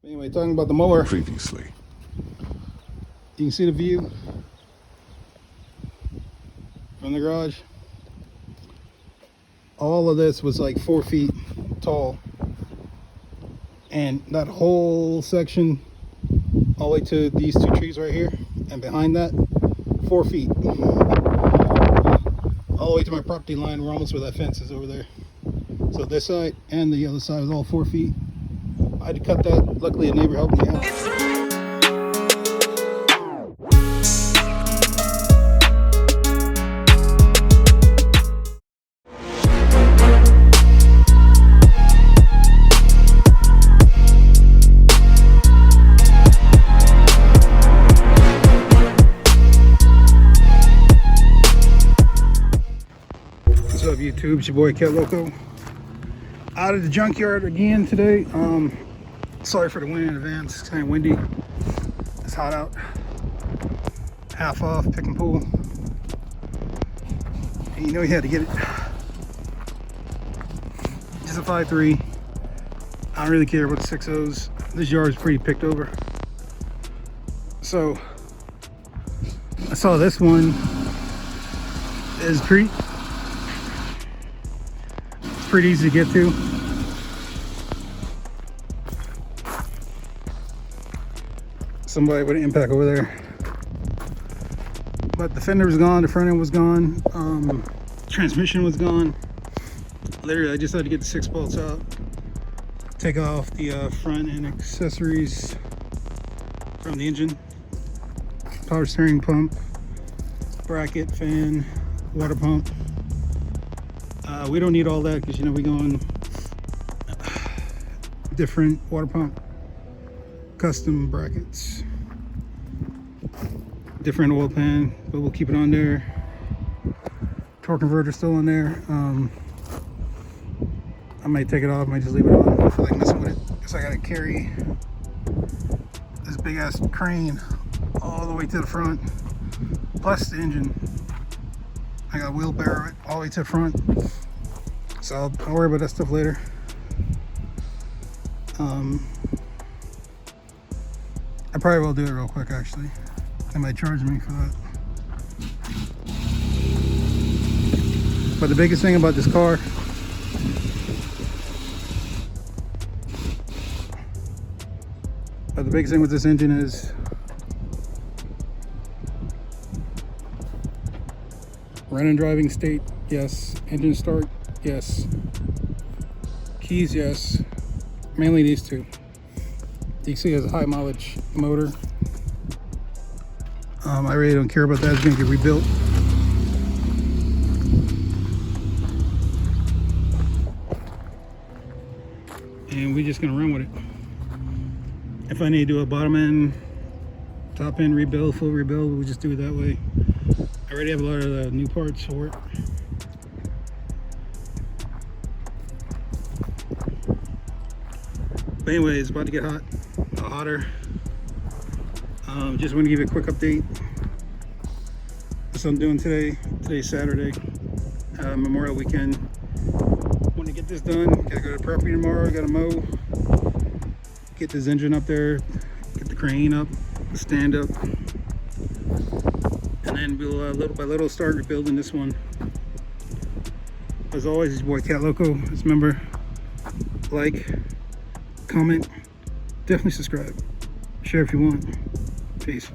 Anyway, talking about the mower. Previously. You can see the view from the garage. All of this was like 4 feet tall. And that whole section, all the way to these two trees right here, and behind that, 4 feet. All the way to my property line. We're almost where that fence is over there. So this side and the other side was all 4 feet. I had to cut that. Luckily, a neighbor helped me out. What's up, YouTube? It's your boy Catloco. Out of the junkyard again today. Sorry for the wind in advance. It's kind of windy. It's hot out. Half off, pick and pull. And you know you had to get it. Just a 5.3. I don't really care about the 6.0s. This yard is pretty picked over. So I saw this one is pretty easy to get to. Somebody with an impact over there, but the fender was gone, the front end was gone, transmission was gone. Literally, I just had to get the 6 bolts out, take off the front end accessories from the engine, power steering pump, bracket, fan, water pump. We don't need all that because, you know, we go on different water pump, custom brackets, different oil pan, but we'll keep it on there. Torque converter still on there. I might take it off, might just leave it on. I feel like messing with it because I gotta carry this big ass crane all the way to the front, plus the engine. I got a wheelbarrow it all the way to the front, so I'll worry about that stuff later. I probably will do it real quick, actually. They might charge me for that. But the biggest thing about this car with this engine is running driving state, yes. Engine start, yes. Keys, yes. Mainly these two. You can see it has a high mileage motor. I really don't care about that. It's going to get rebuilt. And we're just going to run with it. If I need to do a bottom end, top end rebuild, full rebuild, we'll just do it that way. I already have a lot of new parts for it. But anyway, it's about to get hot, hotter. Just want to give you a quick update. That's what I'm doing today. Today's Saturday, Memorial Weekend. Want to get this done. Gotta go to the property tomorrow. Gotta mow. Get this engine up there. Get the crane up, the stand up, and then we'll little by little start rebuilding this one. As always, it's your boy Catloco. Just remember, like, comment, definitely subscribe, share if you want. Peace.